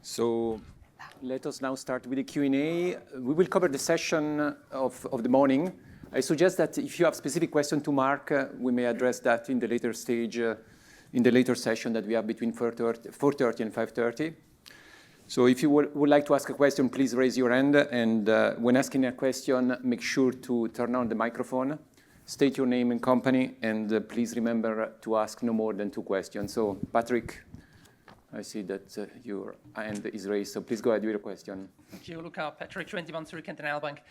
So let us now start with the Q&A. We will cover the session of the morning. I suggest that if you have specific questions to Mark, we may address that in the later stage, in the later session that we have between 4:30 and 5:30. So if you would like to ask a question, please raise your hand. And when asking a question, make sure to turn on the microphone, state your name and company, and please remember to ask no more than 2 questions. So Patrick, I see that your hand is raised, so please go ahead with your question. Thank you, Luca. Patrick, 21 Zurich Cantonal Bank.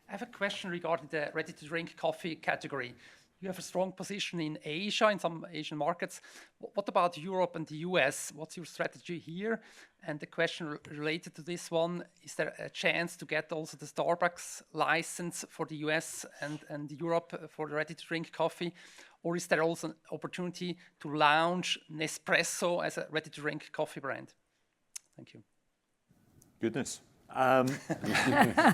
I have a question regarding the ready-to-drink coffee category. You have a strong position in Asia, in some Asian markets. What about Europe and the US? What's your strategy here? And the question related to this one, is there a chance to get also the Starbucks license for the US and Europe for the ready-to-drink coffee? Or is there also an opportunity to launch Nespresso as a ready-to-drink coffee brand? Thank you. Goodness.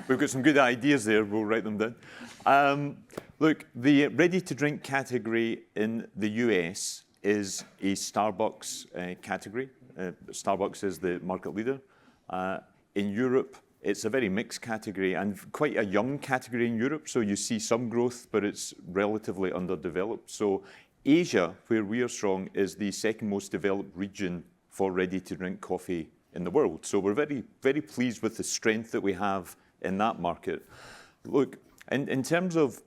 We've got some good ideas there. We'll write them down. Look, the ready-to-drink category in the US is a Starbucks category. Starbucks is the market leader. In Europe, it's a very mixed category and quite a young category in Europe. So you see some growth, but it's relatively underdeveloped. So Asia, where we are strong, is the second most developed region for ready-to-drink coffee in the world. So we're very, very pleased with the strength that we have in that market. Look, in terms of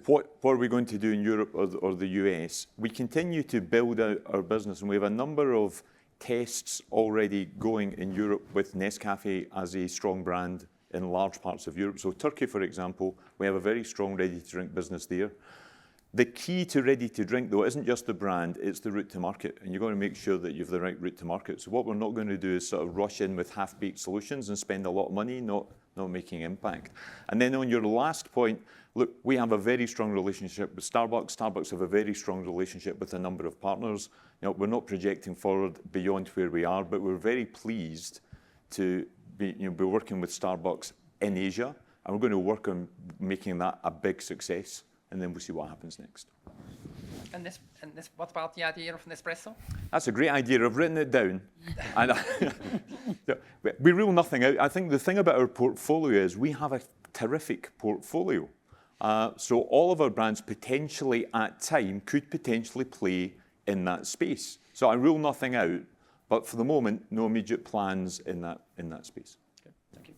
what are we going to do in Europe or the US, we continue to build out our business, and we have a number of tests already going in Europe with Nescafé as a strong brand in large parts of Europe. So Turkey, for example, we have a very strong ready-to-drink business there. The key to ready-to-drink, though, isn't just the brand, it's the route to market. And you've got to make sure that you have the right route to market. So what we're not going to do is sort of rush in with half-baked solutions and spend a lot of money, not making impact. And then on your last point, look, we have a very strong relationship with Starbucks. Starbucks have a very strong relationship with a number of partners. You know, we're not projecting forward beyond where we are, but we're very pleased to be working with Starbucks in Asia. And we're going to work on making that a big success. And then we'll see what happens next. And what about the idea of Nespresso? That's a great idea. I've written it down. And we rule nothing out. I think the thing about our portfolio is we have a terrific portfolio. So all of our brands potentially at time could potentially play in that space. So I rule nothing out, but for the moment, no immediate plans in that space. Okay, thank you.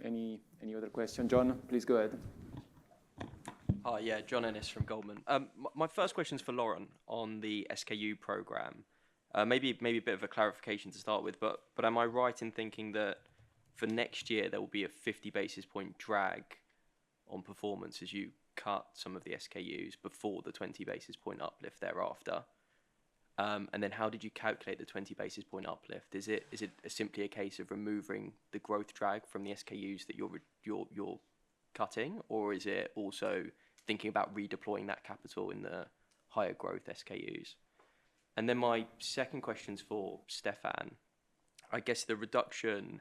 Any other question? John, please go ahead. Hi, yeah, John Ennis from Goldman. My first question is for Lauren on the SKU program. Maybe a bit of a clarification to start with, but am I right in thinking that for next year there will be a 50 basis point drag on performance as you cut some of the SKUs before the 20 basis point uplift thereafter? And then how did you calculate the 20 basis point uplift? Is it simply a case of removing the growth drag from the SKUs that you're cutting, or is it also thinking about redeploying that capital in the higher growth SKUs? And then my second question's for Stefan. I guess the reduction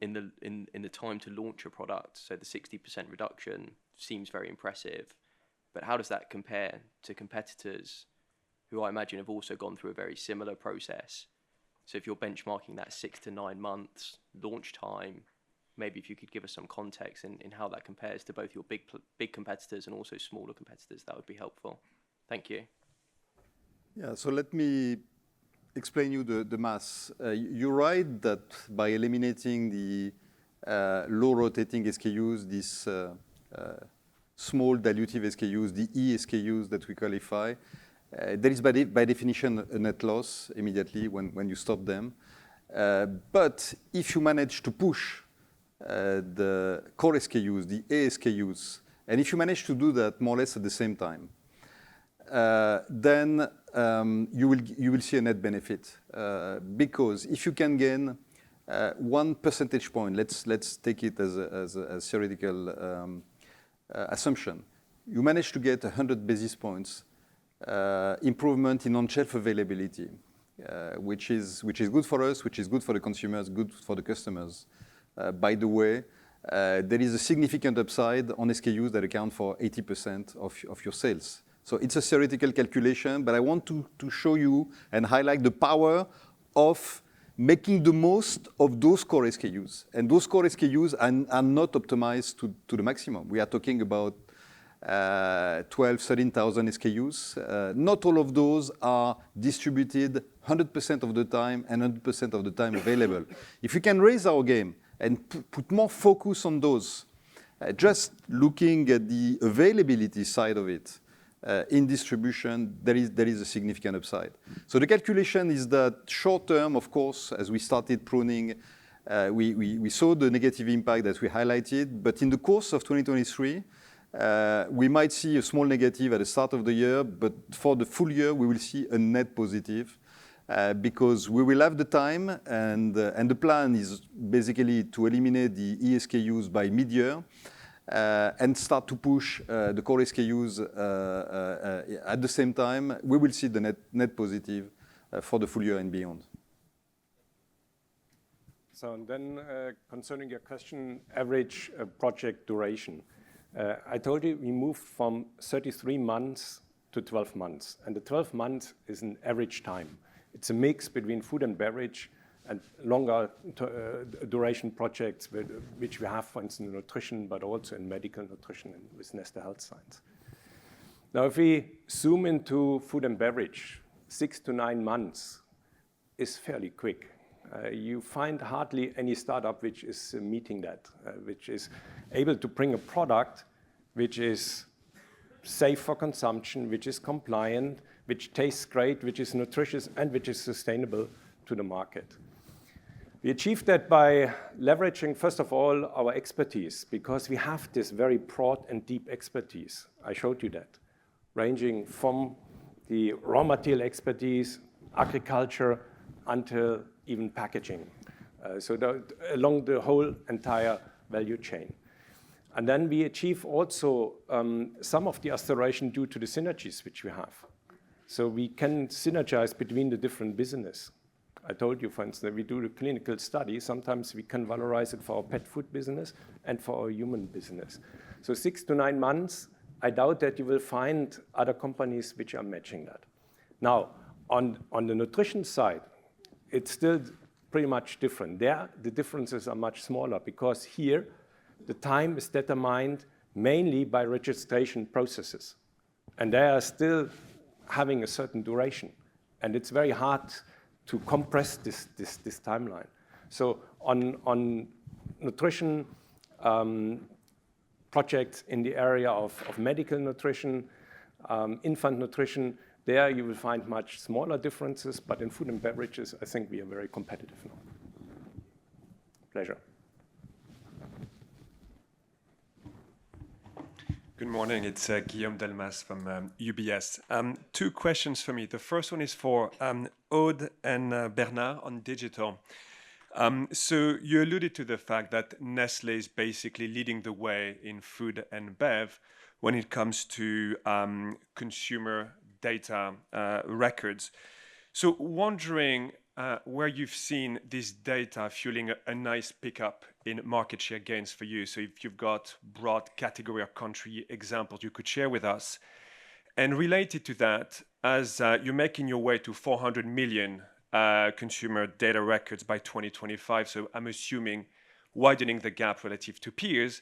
in the time to launch a product, so the 60% reduction, seems very impressive. But how does that compare to competitors who I imagine have also gone through a very similar process? So if you're benchmarking that 6 to 9 months launch time, maybe if you could give us some context in how that compares to both your big competitors and also smaller competitors, that would be helpful. Thank you. Yeah, so let me explain you the math. You're right that by eliminating the low rotating SKUs, these small dilutive SKUs, the E SKUs that we qualify, there is by definition a net loss immediately when you stop them. But if you manage to push the core SKUs, the A SKUs, and if you manage to do that more or less at the same time, then you will see a net benefit. Because if you can gain 1 percentage point, let's take it as a theoretical assumption, you manage to get 100 basis points improvement in on-shelf availability, which is good for us, which is good for the consumers, good for the customers. By the way, there is a significant upside on SKUs that account for 80% of your sales. So it's a theoretical calculation, but I want to show you and highlight the power of making the most of those core SKUs. And those core SKUs are not optimized to the maximum. We are talking about 12, 13,000 SKUs. Not all of those are distributed 100% of the time and 100% of the time available. If we can raise our game and put more focus on those, just looking at the availability side of it, in distribution, there is a significant upside. So the calculation is that short term, of course, as we started pruning, we saw the negative impact that we highlighted. But in the course of 2023, we might see a small negative at the start of the year, but for the full year, we will see a net positive because we will have the time, and the plan is basically to eliminate the ESKUs by mid-year. And start to push the core SKUs at the same time, we will see the net positive for the full year and beyond. So and then concerning your question, average project duration. I told you we moved from 33 months to 12 months. And the 12 months is an average time. It's a mix between food and beverage and longer duration projects, which we have, for instance, in nutrition, but also in medical nutrition and with Nestlé Health Science. Now, if we zoom into food and beverage, 6 to 9 months is fairly quick. You find hardly any startup which is meeting that, which is able to bring a product which is safe for consumption, which is compliant, which tastes great, which is nutritious, and which is sustainable to the market. We achieved that by leveraging, first of all, our expertise, because we have this very broad and deep expertise. I showed you that, ranging from the raw material expertise, agriculture, until even packaging. Along the whole entire value chain. And then we achieve also some of the acceleration due to the synergies which we have. So we can synergize between the different business. I told you, for instance, that we do the clinical study. Sometimes we can valorize it for our pet food business and for our human business. So 6 to 9 months, I doubt that you will find other companies which are matching that. Now, on the nutrition side, it's still pretty much different. There, the differences are much smaller because here, the time is determined mainly by registration processes. And they are still having a certain duration. And it's very hard to compress this timeline. So on nutrition projects in the area of medical nutrition, infant nutrition, there you will find much smaller differences, but in food and beverages, I think we are very competitive now. Pleasure. Good morning, it's Guillaume Delmas from UBS. 2 questions for me. The first one is for Aude and Bernard on digital. So you alluded to the fact that Nestlé is basically leading the way in food and bev when it comes to consumer data records. So wondering where you've seen this data fueling a nice pickup in market share gains for you. So if you've got broad category or country examples you could share with us. And related to that, as you're making your way to 400 million consumer data records by 2025, so I'm assuming widening the gap relative to peers,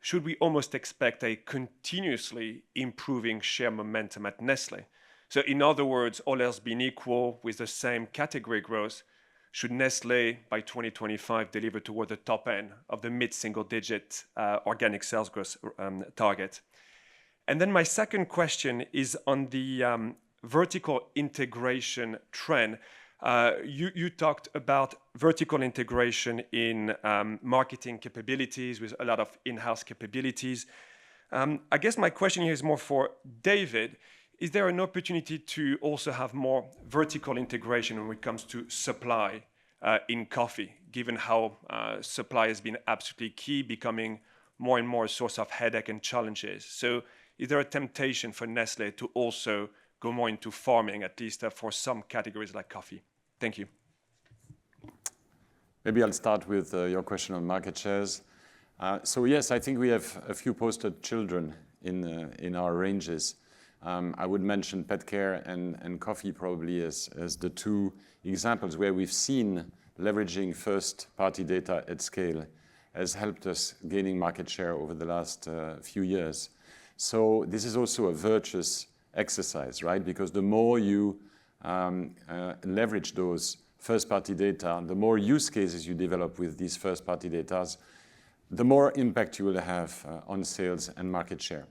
should we almost expect a continuously improving share momentum at Nestlé? So in other words, all else being equal with the same category growth, should Nestlé by 2025 deliver toward the top end of the mid-single digit organic sales growth target? And then my second question is on the vertical integration trend. You talked about vertical integration in marketing capabilities with a lot of in-house capabilities. I guess my question here is more for David. Is there an opportunity to also have more vertical integration when it comes to supply in coffee, given how supply has been absolutely key, becoming more and more a source of headache and challenges? So is there a temptation for Nestlé to also go more into farming, at least for some categories like coffee? Thank you. Maybe I'll start with your question on market shares. So yes, I think we have a few poster children in our ranges. I would mention pet care and coffee probably as the two examples where we've seen leveraging first-party data at scale has helped us gaining market share over the last few years. So this is also a virtuous exercise, right? Because the more you leverage those first-party data, the more use cases you develop with these first-party data, the more impact you will have on sales and market share.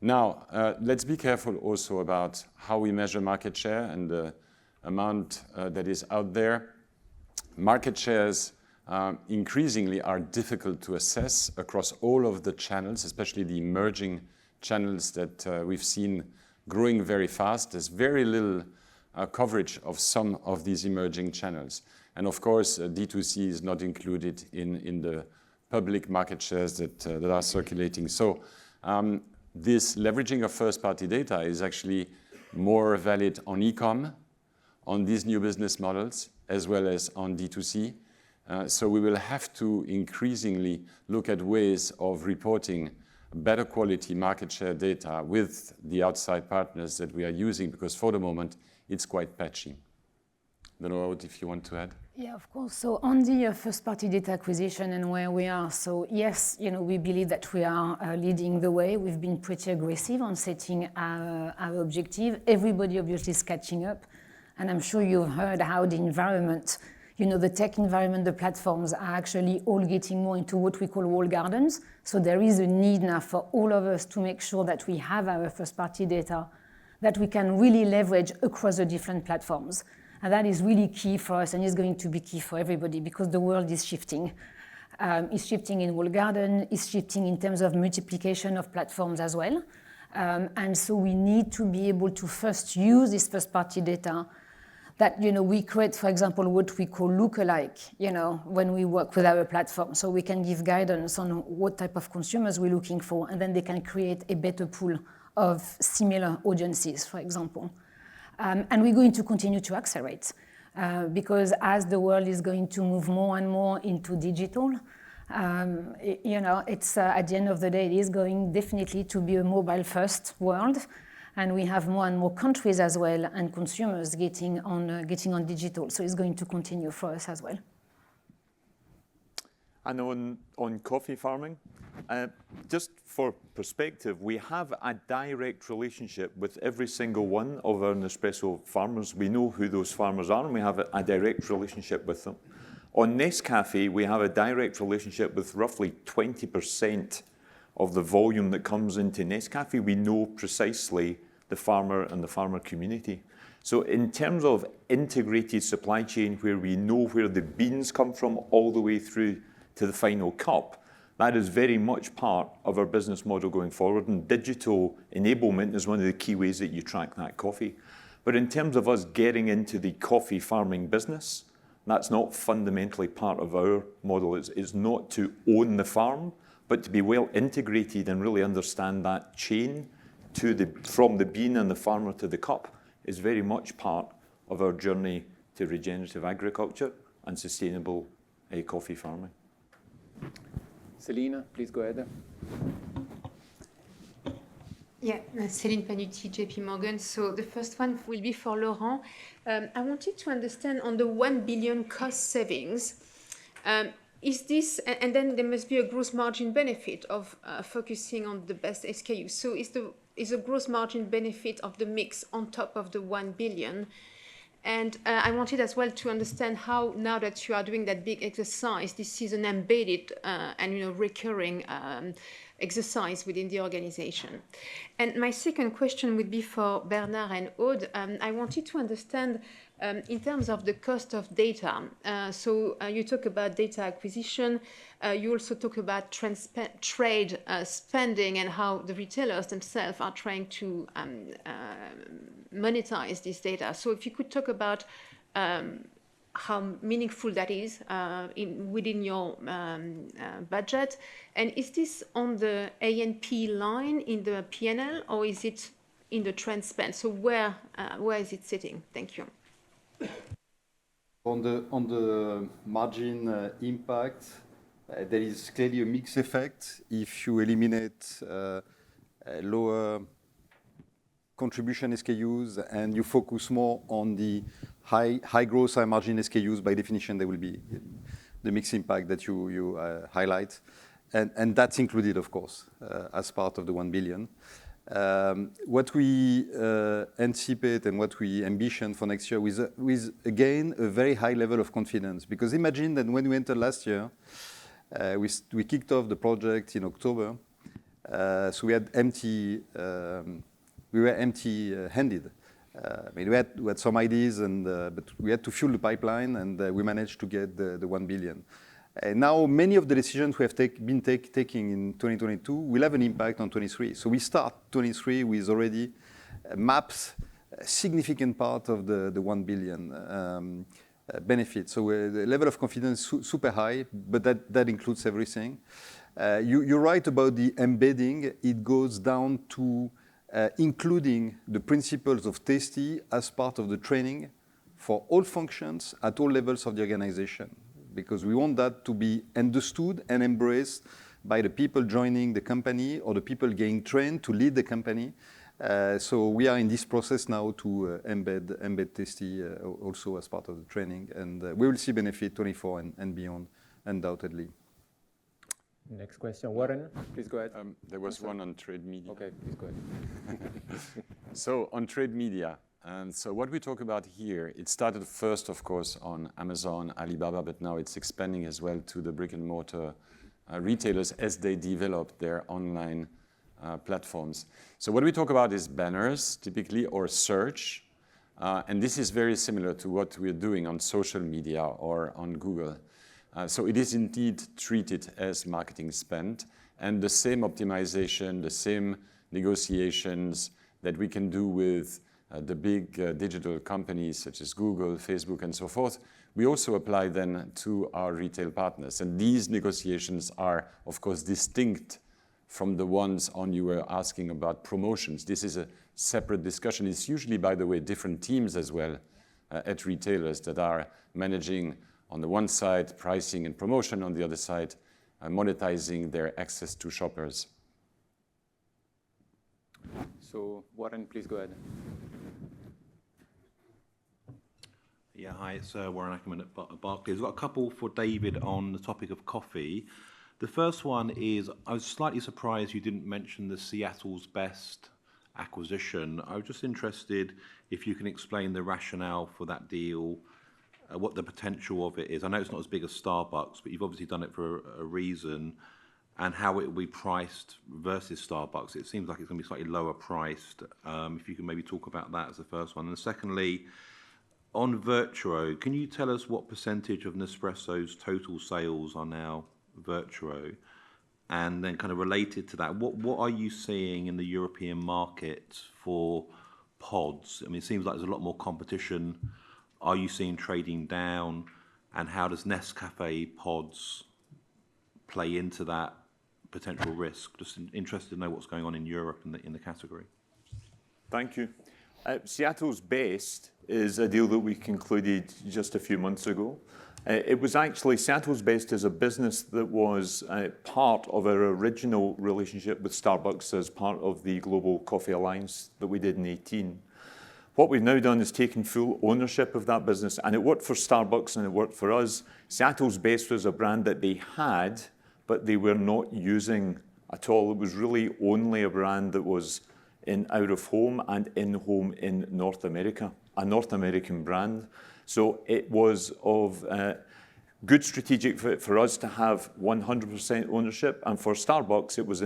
Now, let's be careful also about how we measure market share and the amount that is out there. Market shares increasingly are difficult to assess across all of the channels, especially the emerging channels that we've seen growing very fast. There's very little coverage of some of these emerging channels. And of course, D2C is not included in the public market shares that are circulating. So this leveraging of first-party data is actually more valid on e-com, on these new business models, as well as on D2C. So we will have to increasingly look at ways of reporting better quality market share data with the outside partners that we are using, because for the moment, it's quite patchy. I don't know if you want to add. Yeah, of course. So on the first-party data acquisition and where we are, so yes, we believe that we are leading the way. We've been pretty aggressive on setting our objective. Everybody obviously is catching up. And I'm sure you've heard how the environment, the tech environment, the platforms are actually all getting more into what we call walled gardens. So there is a need now for all of us to make sure that we have our first-party data that we can really leverage across the different platforms. And that is really key for us and is going to be key for everybody because the world is shifting. It's shifting in walled garden, it's shifting in terms of multiplication of platforms as well. And so we need to be able to first use this first-party data that we create, for example, what we call lookalike, when we work with our platform. So we can give guidance on what type of consumers we're looking for, and then they can create a better pool of similar audiences, for example. And we're going to continue to accelerate because as the world is going to move more and more into digital, it's at the end of the day, it is going definitely to be a mobile-first world. And we have more and more countries as well and consumers getting on digital. So it's going to continue for us as well. And on coffee farming, just for perspective, we have a direct relationship with every single one of our Nespresso farmers. We know who those farmers are, and we have a direct relationship with them. On Nescafé, we have a direct relationship with roughly 20% of the volume that comes into Nescafé. We know precisely the farmer and the farmer community. So in terms of integrated supply chain, where we know where the beans come from all the way through to the final cup, that is very much part of our business model going forward, and digital enablement is one of the key ways that you track that coffee. But in terms of us getting into the coffee farming business, that's not fundamentally part of our model. It's not to own the farm, but to be well integrated and really understand that chain from the bean and the farmer to the cup is very much part of our journey to regenerative agriculture and sustainable coffee farming. Selina, please go ahead. Yeah, Céline Panutti, JP Morgan. So the first one will be for Laurent. I wanted to understand on the 1 billion cost savings, is this, and then there must be a gross margin benefit of focusing on the best SKU. So is the gross margin benefit of the mix on top of the 1 billion? And I wanted as well to understand how, now that you are doing that big exercise, this is an embedded and recurring exercise within the organization. And my second question would be for Bernard and Aude. I wanted to understand in terms of the cost of data. So you talk about data acquisition. You also talk about trade spending and how the retailers themselves are trying to monetize this data. So if you could talk about how meaningful that is within your budget. And is this on the A&P line in the P&L, or is it in the trend spend? So where is it sitting? Thank you. On the margin impact, there is clearly a mix effect. If you eliminate lower contribution SKUs and you focus more on the high growth, high margin SKUs, by definition, there will be the mix impact that you highlight. And that's included, of course, as part of the 1 billion. What we anticipate and what we ambition for next year with again, a very high level of confidence. Because imagine that when we entered last year, we kicked off the project in October. So we were empty-handed. I mean, we had some ideas, but we had to fuel the pipeline, and we managed to get the 1 billion. And now many of the decisions we have been taking in 2022 will have an impact on 23. So we start 23 with already maps, a significant part of the 1 billion benefit. So the level of confidence super high, but that includes everything. You're right about the embedding. It goes down to including the principles of Tasty as part of the training for all functions at all levels of the organization, because we want that to be understood and embraced by the people joining the company or the people getting trained to lead the company. So we are in this process now to embed Tasty also as part of the training, and we will see benefit 24 and beyond, undoubtedly. Next question, Warren, please go ahead. There was one on trade media. Okay, please go ahead. So on trade media, and so what we talk about here, it started first, of course, on Amazon, Alibaba, but now it's expanding as well to the brick and mortar retailers as they develop their online platforms. So what we talk about is banners, typically, or search. And this is very similar to what we're doing on social media or on Google. So it is indeed treated as marketing spend, and the same optimization, the same negotiations that we can do with the big digital companies such as Google, Facebook, and so forth, we also apply then to our retail partners. And these negotiations are, of course, distinct from the ones you were asking about promotions. This is a separate discussion. It's usually, by the way, different teams as well at retailers that are managing, on the one side, pricing and promotion, on the other side, monetizing their access to shoppers. So Warren, please go ahead. Yeah, hi, it's Warren Ackerman at Barclays. I've got a couple for David on the topic of coffee. The first one is, I was slightly surprised you didn't mention the Seattle's Best acquisition. I was just interested if you can explain the rationale for that deal, what the potential of it is. I know it's not as big as Starbucks, but you've obviously done it for a reason, and how it will be priced versus Starbucks. It seems like it's going to be slightly lower priced. If you can maybe talk about that as the first one. And secondly, on Vertuo, can you tell us what percentage of Nespresso's total sales are now Vertuo? And then kind of related to that, what are you seeing in the European market for pods? I mean, it seems like there's a lot more competition. Are you seeing trading down? And how does Nescafé pods play into that potential risk? Just interested to know what's going on in Europe in the category. Thank you. Seattle's Best is a deal that we concluded just a few months ago. It was actually, Seattle's Best is a business that was part of our original relationship with Starbucks as part of the Global Coffee Alliance that we did in 2018. What we've now done is taken full ownership of that business, and it worked for Starbucks and it worked for us. Seattle's Best was a brand that they had, but they were not using at all. It was really only a brand that was in out-of-home and in-home in North America, a North American brand. So it was of good strategic fit for us to have 100% ownership, and for Starbucks, it was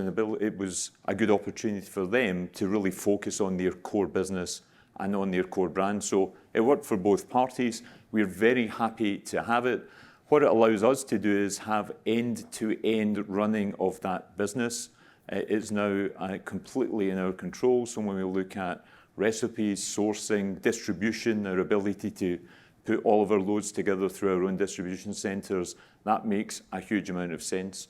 a good opportunity for them to really focus on their core business and on their core brand. So it worked for both parties. We're very happy to have it. What it allows us to do is have end-to-end running of that business. It's now completely in our control. So when we look at recipes, sourcing, distribution, our ability to put all of our loads together through our own distribution centres, that makes a huge amount of sense.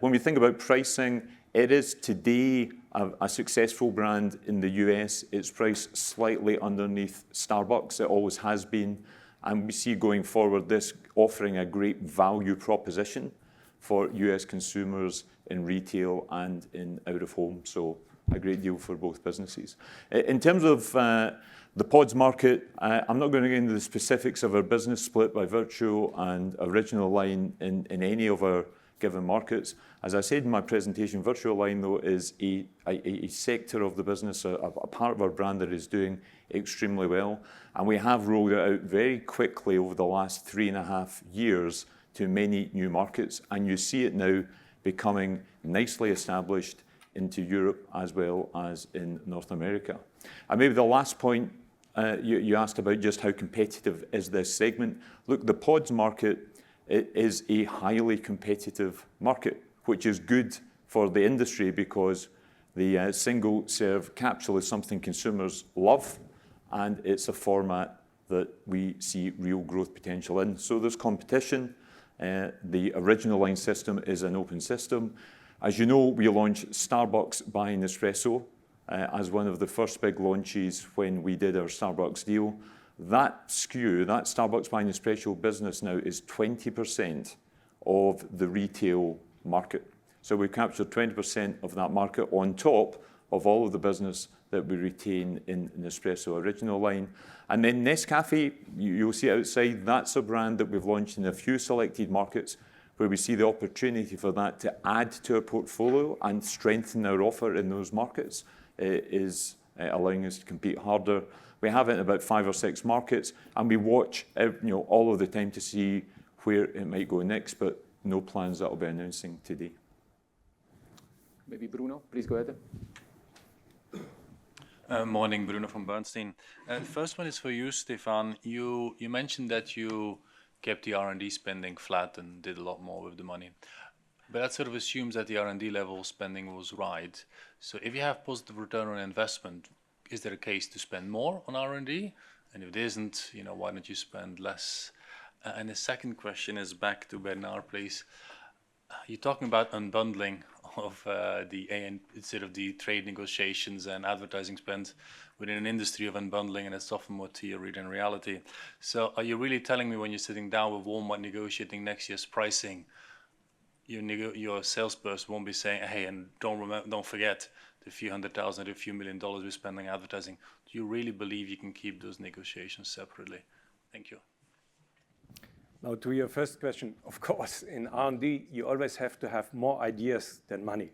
When we think about pricing, it is today a successful brand in the US. It's priced slightly underneath Starbucks. It always has been. And we see going forward this offering a great value proposition for US consumers in retail and in out-of-home. So a great deal for both businesses. In terms of the pods market, I'm not going to get into the specifics of our business split by virtual and original line in any of our given markets. As I said in my presentation, virtual line, though, is a sector of the business, a part of our brand that is doing extremely well. And we have rolled it out very quickly over the last 3.5 years to many new markets. And you see it now becoming nicely established into Europe as well as in North America. And maybe the last point, you asked about just how competitive is this segment. Look, the pods market is a highly competitive market, which is good for the industry because the single-serve capsule is something consumers love, and it's a format that we see real growth potential in. So there's competition. The original line system is an open system. As you know, we launched Starbucks by Nespresso as one of the first big launches when we did our Starbucks deal. That SKU, that Starbucks by Nespresso business now is 20% of the retail market. So we captured 20% of that market on top of all of the business that we retain in Nespresso original line. And then Nescafé, you'll see outside, that's a brand that we've launched in a few selected markets where we see the opportunity for that to add to our portfolio and strengthen our offer in those markets is allowing us to compete harder. We have it in about 5 or 6 markets, and we watch all of the time to see where it might go next, but no plans that I'll be announcing today. Maybe Bruno, please go ahead. Morning, Bruno from Bernstein. The first one is for you, Stefan. You mentioned that you kept the R&D spending flat and did a lot more with the money. But that sort of assumes that the R&D level spending was right. So if you have positive return on investment, is there a case to spend more on R&D? And if it isn't, why don't you spend less? And the second question is back to Bernard, please. You're talking about unbundling of instead of the trade negotiations and advertising spend within an industry of unbundling, and it's often more theory than reality. So are you really telling me when you're sitting down with Walmart negotiating next year's pricing, your salesperson won't be saying, hey, and don't forget the few $100,000, a few $1 million we're spending advertising? Do you really believe you can keep those negotiations separately? Thank you. Now, to your first question, of course, in R&D, you always have to have more ideas than money.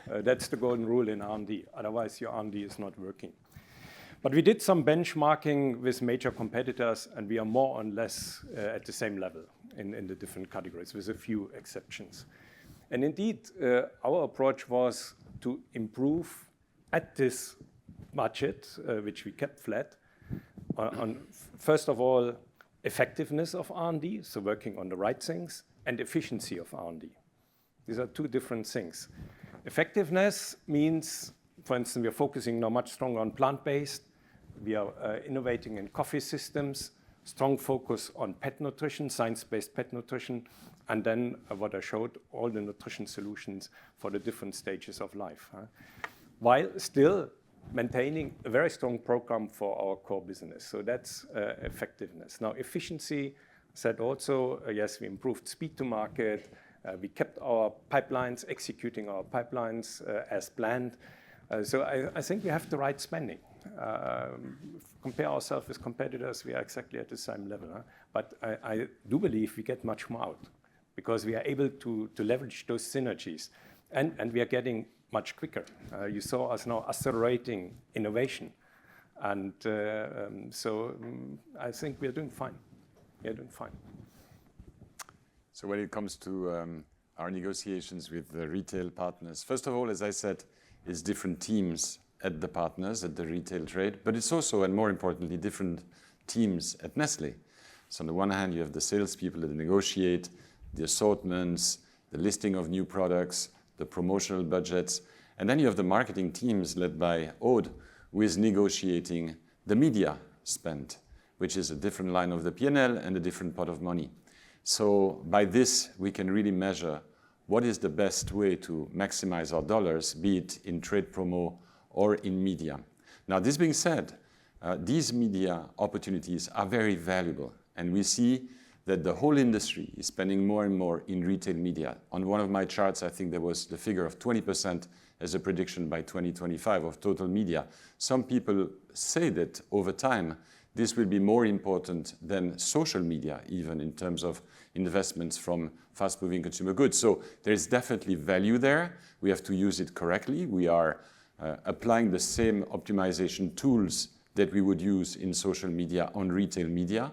That's the golden rule in R&D. Otherwise, your R&D is not working. But we did some benchmarking with major competitors, and we are more or less at the same level in the different categories, with a few exceptions. And indeed, our approach was to improve at this budget, which we kept flat, on first of all, effectiveness of R&D, so working on the right things, and efficiency of R&D. These are two different things. Effectiveness means, for instance, we are focusing now much stronger on plant-based. We are innovating in coffee systems, strong focus on pet nutrition, science-based pet nutrition, and then what I showed, all the nutrition solutions for the different stages of life. While still maintaining a very strong program for our core business. So that's effectiveness. Now, efficiency, said also, yes, we improved speed to market. We kept our pipelines, executing our pipelines as planned. So I think we have the right spending. Compare ourselves with competitors, we are exactly at the same level. But I do believe we get much more out because we are able to leverage those synergies. And we are getting much quicker. You saw us now accelerating innovation. And so I think we are doing fine. We are doing fine. So when it comes to our negotiations with the retail partners, first of all, as I said, it's different teams at the partners, at the retail trade, but it's also, and more importantly, different teams at Nestlé. So on the one hand, you have the salespeople that negotiate the assortments, the listing of new products, the promotional budgets, and then you have the marketing teams led by Aude, who is negotiating the media spend, which is a different line of the P&L and a different pot of money. So by this, we can really measure what is the best way to maximize our dollars, be it in trade promo or in media. Now, this being said, these media opportunities are very valuable, and we see that the whole industry is spending more and more in retail media. On one of my charts, I think there was the figure of 20% as a prediction by 2025 of total media. Some people say that over time, this will be more important than social media, even in terms of investments from fast-moving consumer goods. So there's definitely value there. We have to use it correctly. We are applying the same optimization tools that we would use in social media on retail media.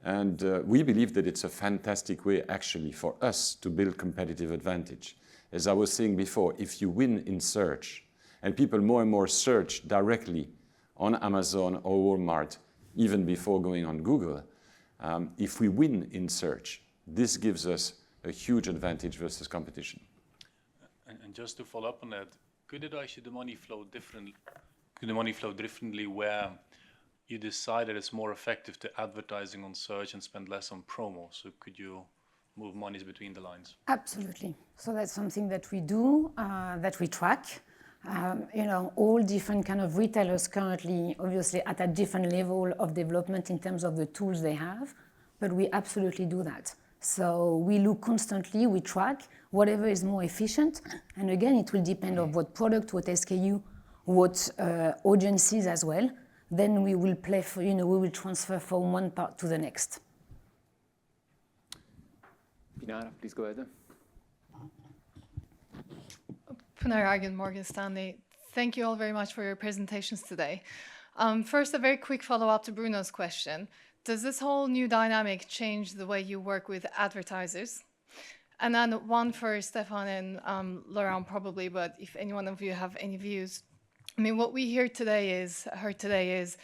And we believe that it's a fantastic way, actually, for us to build competitive advantage. As I was saying before, if you win in search, and people more and more search directly on Amazon or Walmart, even before going on Google, if we win in search, this gives us a huge advantage versus competition. And just to follow up on that, could the money flow differently where you decide that it's more effective to advertising on search and spend less on promo? So could you move monies between the lines? Absolutely. So that's something that we do, that we track. All different kind of retailers currently, obviously, at a different level of development in terms of the tools they have, but we absolutely do that. So we look constantly, we track whatever is more efficient, and again, it will depend on what product, what SKU, what audiences as well. Then we will we will transfer from one part to the next. Pinar, please go ahead. Pinar Argan, Morgan Stanley. Thank you all very much for your presentations today. First, a very quick follow-up to Bruno's question. Does this whole new dynamic change the way you work with advertisers? And then one for Stefan and Laurent probably, but if any one of you have any views. I mean, what we heard today is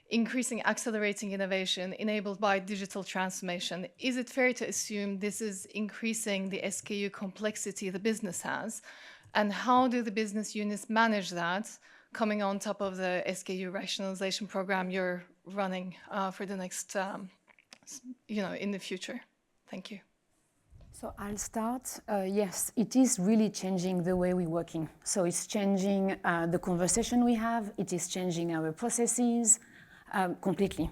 increasing, accelerating innovation enabled by digital transformation. Is it fair to assume this is increasing the SKU complexity the business has? And how do the business units manage that, coming on top of the SKU rationalization program you're running for the next, in the future? Thank you. So I'll start. Yes, it is really changing the way we're working. So it's changing the conversation we have. It is changing our processes completely.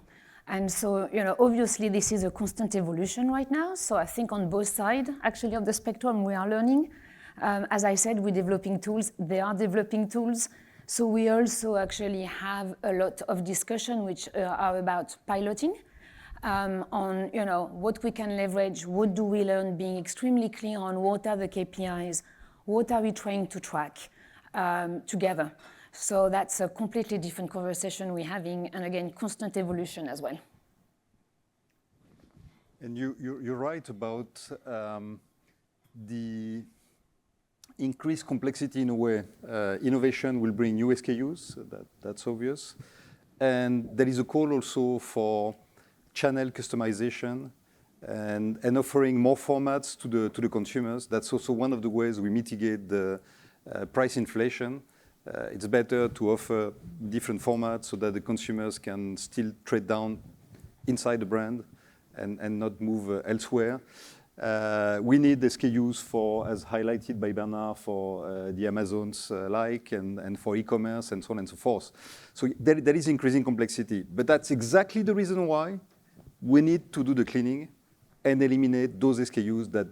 And so, obviously, this is a constant evolution right now. So I think on both sides, actually, of the spectrum, we are learning. As I said, we're developing tools. They are developing tools. So we also actually have a lot of discussion which are about piloting on what we can leverage, what do we learn, being extremely clear on what are the KPIs, what are we trying to track together. So that's a completely different conversation we're having, and again, constant evolution as well. And you're right about the increased complexity in a way. Innovation will bring new SKUs, that's obvious. And there is a call also for channel customization and offering more formats to the consumers. That's also one of the ways we mitigate the price inflation. It's better to offer different formats so that the consumers can still trade down inside the brand and not move elsewhere. We need SKUs for, as highlighted by Bernard, for the Amazons and for e-commerce and so on and so forth. So there is increasing complexity. But that's exactly the reason why we need to do the cleaning and eliminate those SKUs that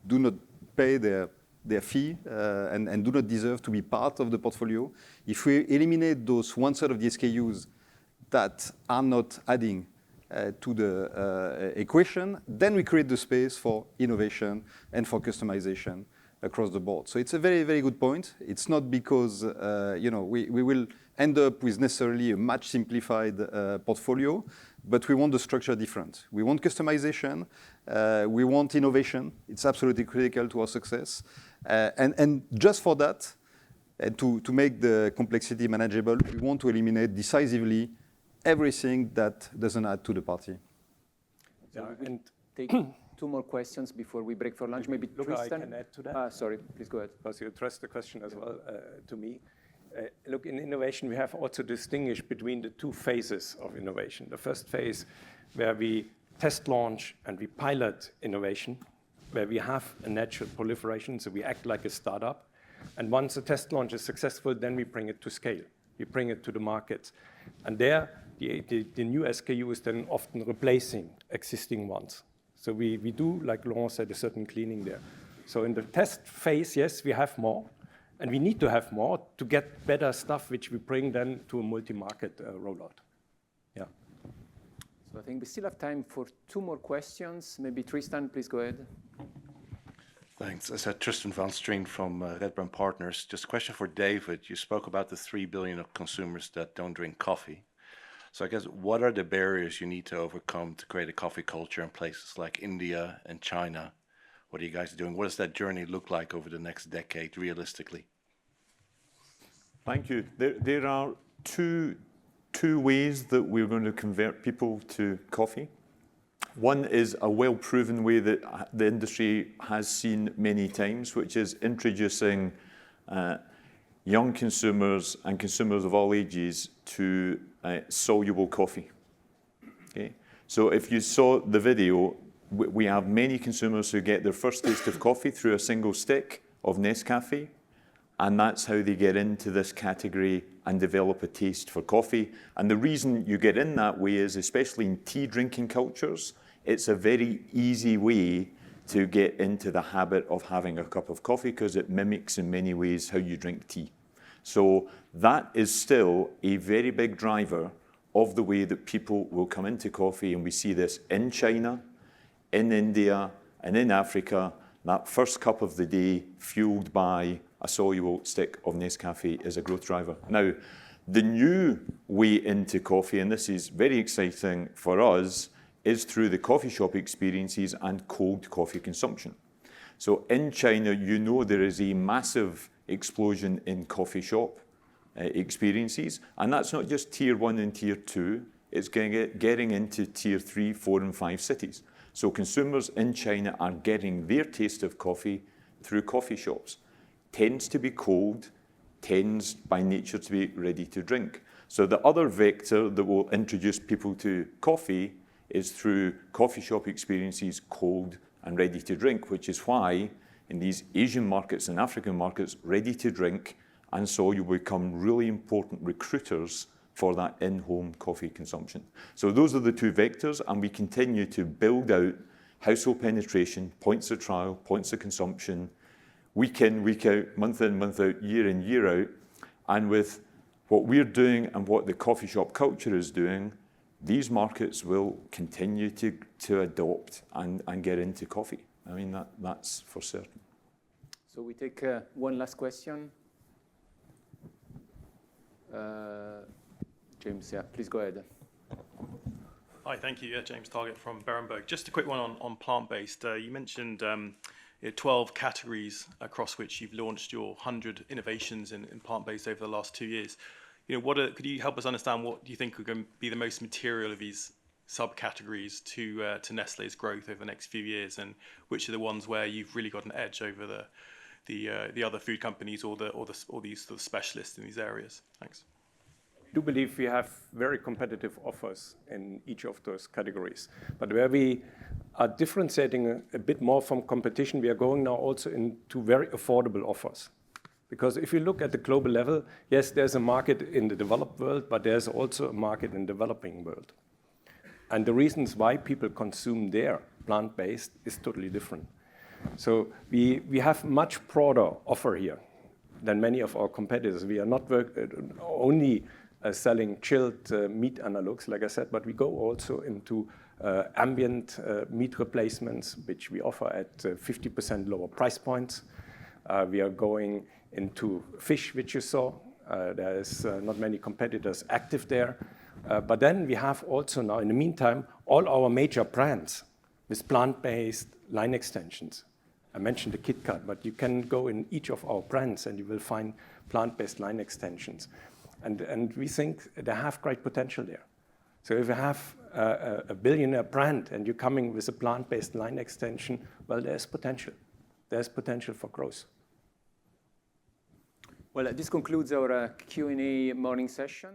do not pay their fee and do not deserve to be part of the portfolio. If we eliminate those one third of the SKUs that are not adding to the equation, then we create the space for innovation and for customization across the board. So it's a very, very good point. It's not because we will end up with necessarily a much simplified portfolio, but we want the structure different. We want customization. We want innovation. It's absolutely critical to our success. And just for that, to make the complexity manageable, we want to eliminate decisively everything that doesn't add to the party. Yeah, and take two more questions before we break for lunch. Maybe Tristan? I can add to that. Sorry, please go ahead. Because you addressed the question as well to me. Look, in innovation, we have also distinguished between the two phases of innovation. The first phase, where we test launch and we pilot innovation, where we have a natural proliferation, so we act like a startup. And once the test launch is successful, then we bring it to scale. We bring it to the market. And there, the new SKU is then often replacing existing ones. So we do, like Laurent said, a certain cleaning there. So in the test phase, yes, we have more, and we need to have more to get better stuff, which we bring then to a multi-market rollout. Yeah. So I think we still have time for 2 more questions. Maybe Tristan, please go ahead. Thanks. It's Tristan van Strien from Redburn Partners. Just a question for David. You spoke about the 3 billion of consumers that don't drink coffee. So I guess what are the barriers you need to overcome to create a coffee culture in places like India and China? What are you guys doing? What does that journey look like over the next decade, realistically? Thank you. There are two ways that we're going to convert people to coffee. One is a well-proven way that the industry has seen many times, which is introducing young consumers and consumers of all ages to soluble coffee. Okay? So if you saw the video, we have many consumers who get their first taste of coffee through a single stick of Nescafé, and that's how they get into this category and develop a taste for coffee. And the reason you get in that way is, especially in tea drinking cultures, it's a very easy way to get into the habit of having a cup of coffee because it mimics in many ways how you drink tea. So that is still a very big driver of the way that people will come into coffee, and we see this in China, in India, and in Africa. That first cup of the day fueled by a soluble stick of Nescafé is a growth driver. Now, the new way into coffee, and this is very exciting for us, is through the coffee shop experiences and cold coffee consumption. So in China, you know there is a massive explosion in coffee shop experiences, and that's not just tier 1 and tier 2, it's getting into tier 3, 4, and 5 cities. So consumers in China are getting their taste of coffee through coffee shops. Tends to be cold, tends by nature to be ready to drink. So the other vector that will introduce people to coffee is through coffee shop experiences, cold and ready to drink, which is why in these Asian markets and African markets, ready to drink and soluble become really important recruiters for that in-home coffee consumption. So those are the 2 vectors, and we continue to build out household penetration, points of trial, points of consumption, week in, week out, month in, month out, year in, year out. And with what we're doing and what the coffee shop culture is doing, these markets will continue to adopt and get into coffee. I mean, that's for certain. So we take one last question. James, yeah, please go ahead. Hi, thank you. Yeah, James Targett from Berenberg. Just a quick one on plant-based. You mentioned 12 categories across which you've launched your 100 innovations in plant-based over the last 2 years. Could you help us understand what do you think are going to be the most material of these subcategories to Nestlé's growth over the next few years, and which are the ones where you've really got an edge over the other food companies or these sort of specialists in these areas? Thanks. I do believe we have very competitive offers in each of those categories. But where we are differentiating a bit more from competition, we are going now also into very affordable offers. Because if you look at the global level, yes, there's a market in the developed world, but there's also a market in the developing world. And the reasons why people consume their plant-based is totally different. So we have much broader offer here than many of our competitors. We are not only selling chilled meat analogs, like I said, but we go also into ambient meat replacements, which we offer at 50% lower price points. We are going into fish, which you saw. There is not many competitors active there. But then we have also now, in the meantime, all our major brands with plant-based line extensions. I mentioned the KitKat, but you can go in each of our brands and you will find plant-based line extensions. And we think they have great potential there. So if you have a billionaire brand and you're coming with a plant-based line extension, well, there's potential. There's potential for growth. Well, this concludes our Q&A morning session.